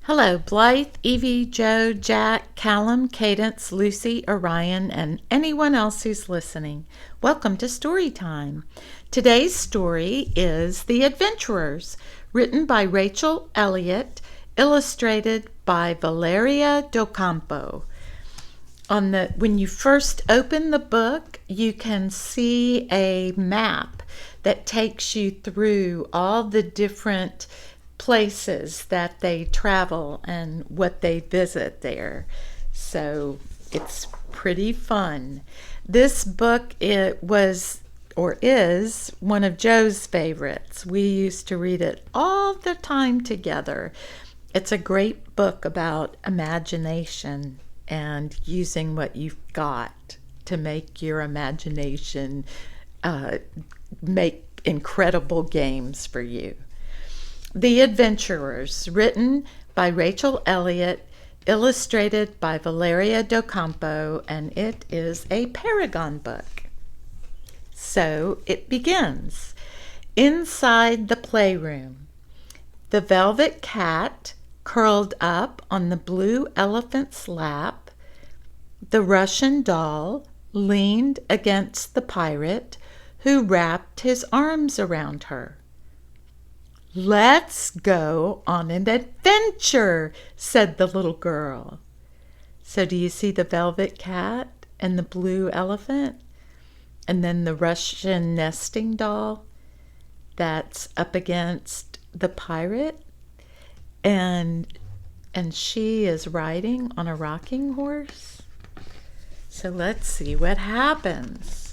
Hello, Blythe, Evie, Joe, Jack, Callum, Cadence, Lucy, Orion, and anyone else who's listening. Welcome to Story Time. Today's story is The Adventurers, written by Rachel Elliott, illustrated by Valeria Docampo. When you first open the book, you can see a map that takes you through all the different places that they travel and what they visit there. So it's pretty fun. This book is one of Joe's favorites. We used to read it all the time together. It's a great book about imagination and using what you've got to make your imagination make incredible games for you. The Adventurers, written by Rachel Elliott, illustrated by Valeria Docampo, and it is a Paragon book. So it begins. Inside the playroom, the velvet cat curled up on the blue elephant's lap. The Russian doll leaned against the pirate, who wrapped his arms around her. "Let's go on an adventure," said the little girl. So do you see the velvet cat and the blue elephant? And then the Russian nesting doll that's up against the pirate? And she is riding on a rocking horse. So let's see what happens.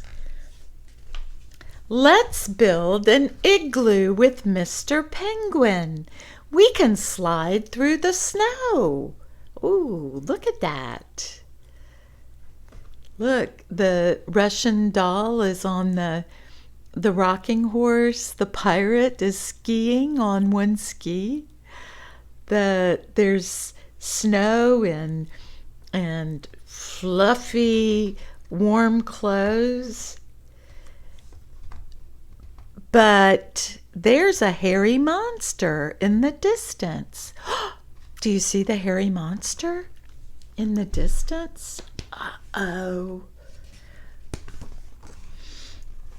"Let's build an igloo with Mr. Penguin. We can slide through the snow." Ooh, look at that. Look, the Russian doll is on the rocking horse. The pirate is skiing on one ski. There's snow and fluffy, warm clothes. But there's a hairy monster in the distance. Do you see the hairy monster in the distance? Uh-oh.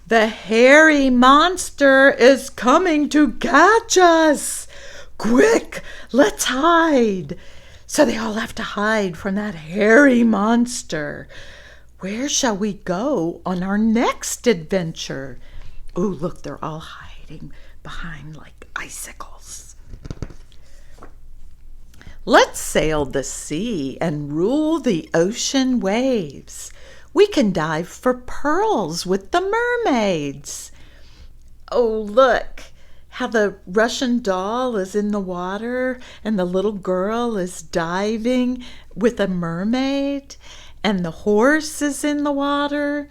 "The hairy monster is coming to catch us. Quick, let's hide." So they all have to hide from that hairy monster. Where shall we go on our next adventure? Oh, look, they're all hiding behind like icicles. "Let's sail the sea and rule the ocean waves. We can dive for pearls with the mermaids." Oh, look how the Russian doll is in the water and the little girl is diving with a mermaid, and the horse is in the water.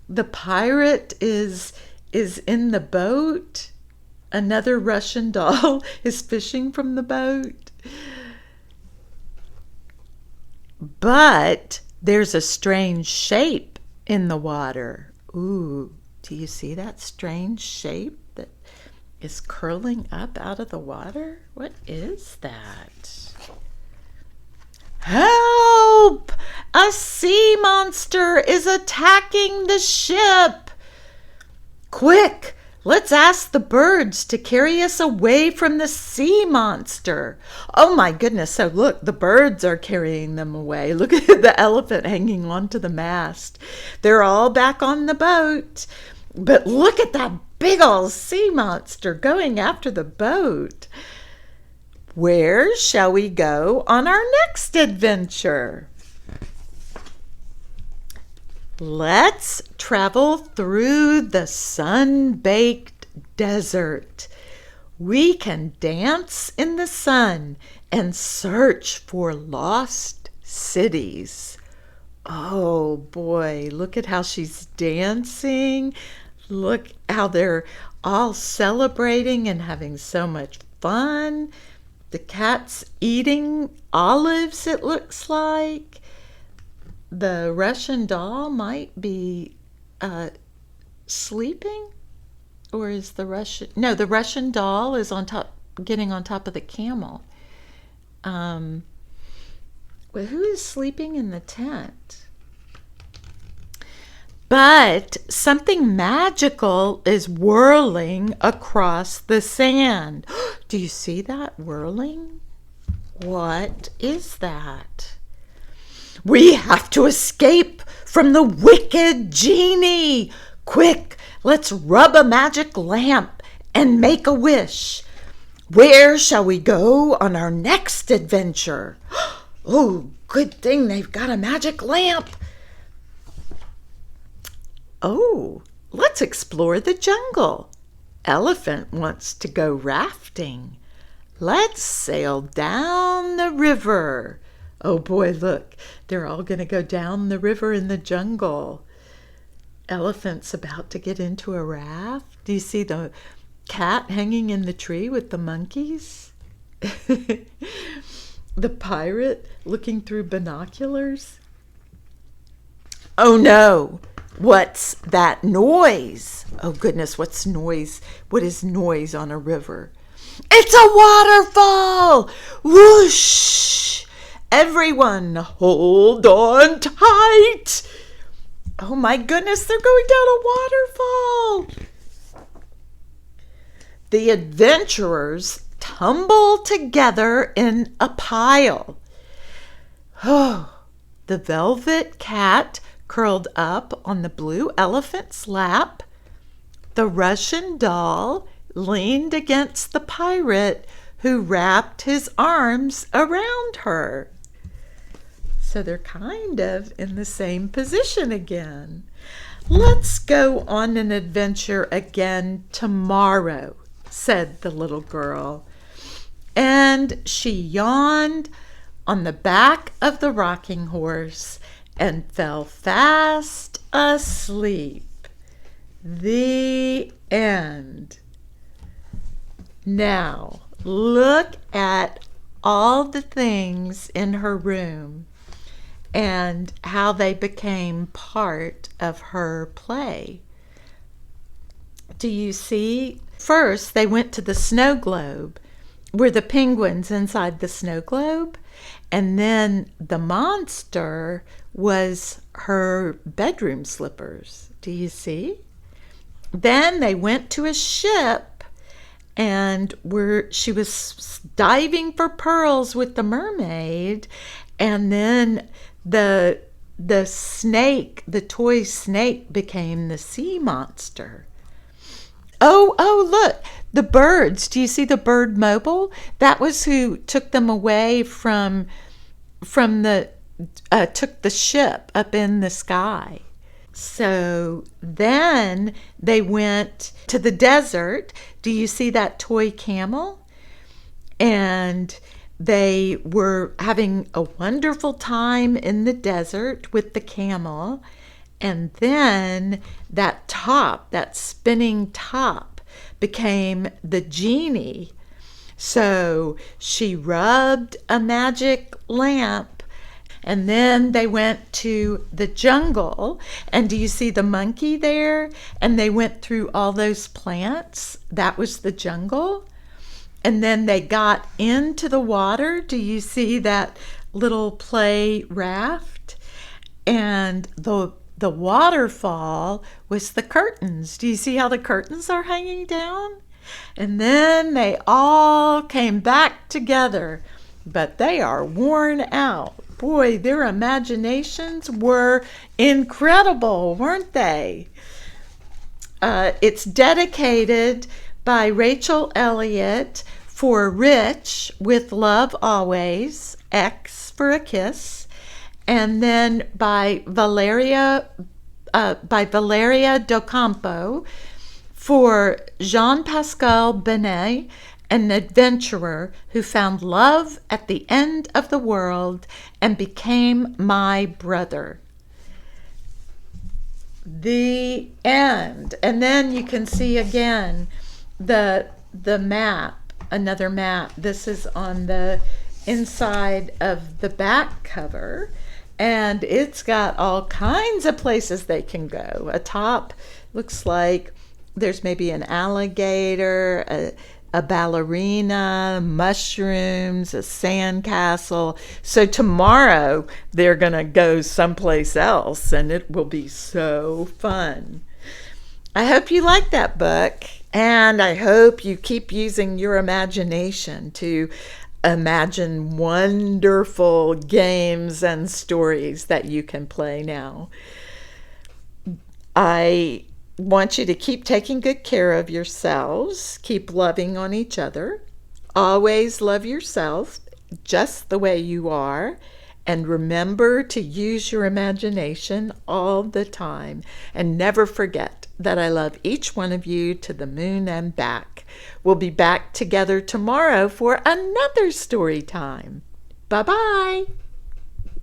The pirate is in the boat. Another Russian doll is fishing from the boat. But there's a strange shape in the water. Ooh, do you see that strange shape that is curling up out of the water? What is that? "Help! A sea monster is attacking the ship. Quick, let's ask the birds to carry us away from the sea monster." Oh my goodness, so look, the birds are carrying them away. Look at the elephant hanging onto the mast. They're all back on the boat. But look at that big old sea monster going after the boat. Where shall we go on our next adventure? "Let's travel through the sun-baked desert. We can dance in the sun and search for lost cities." Oh boy, look at how she's dancing. Look how they're all celebrating and having so much fun. The cat's eating olives, it looks like. The Russian doll might be sleeping, or is the Russian doll is on top, getting on top of the camel. Well, who is sleeping in the tent? But something magical is whirling across the sand. Do you see that whirling? What is that? We have to escape from the wicked genie. Quick, let's rub a magic lamp and make a wish. Where shall we go on our next adventure? Oh, good thing they've got a magic lamp. Oh, let's explore the jungle. Elephant wants to go rafting. Let's sail down the river. Oh boy, look, they're all going to go down the river in the jungle. Elephant's about to get into a raft. Do you see the cat hanging in the tree with the monkeys? The pirate looking through binoculars. Oh no, what's that noise? Oh goodness, what's noise? What is noise on a river? It's a waterfall! Whoosh! Everyone hold on tight! Oh my goodness, they're going down a waterfall! The adventurers tumble together in a pile. Oh, the velvet cat curled up on the blue elephant's lap. The Russian doll leaned against the pirate who wrapped his arms around her. So they're kind of in the same position again. Let's go on an adventure again tomorrow, said the little girl. And she yawned on the back of the rocking horse and fell fast asleep. The end. Now, look at all the things in her room and how they became part of her play. Do you see? First, they went to the snow globe. Were the penguins inside the snow globe? And then the monster was her bedroom slippers. Do you see? Then they went to a ship and she was diving for pearls with the mermaid, and then the snake, the toy snake, became the sea monster. Oh, look, the birds. Do you see the bird mobile? That was who took them away from took the ship up in the sky. So then they went to the desert. Do you see that toy camel? And they were having a wonderful time in the desert with the camel. And then that top, that spinning top, became the genie. So she rubbed a magic lamp, and then they went to the jungle. And do you see the monkey there? And they went through all those plants. That was the jungle. And then they got into the water. Do you see that little play raft? And the waterfall was the curtains. Do you see how the curtains are hanging down? And then they all came back together, but they are worn out. Boy, their imaginations were incredible, weren't they? It's dedicated by Rachel Elliott for Rich with Love Always, X for a Kiss, and then by Valeria Docampo for Jean-Pascal Benet, an adventurer who found love at the end of the world and became my brother. The end. And then you can see again the map, another map. This is on the inside of the back cover, and it's got all kinds of places they can go. A top looks like there's maybe an alligator, a ballerina, mushrooms, a sandcastle. So tomorrow they're going to go someplace else and it will be so fun. I hope you like that book, and I hope you keep using your imagination to imagine wonderful games and stories that you can play now. I want you to keep taking good care of yourselves, keep loving on each other, always love yourself just the way you are, and remember to use your imagination all the time. And never forget that I love each one of you to the moon and back. We'll be back together tomorrow for another story time. Bye-bye.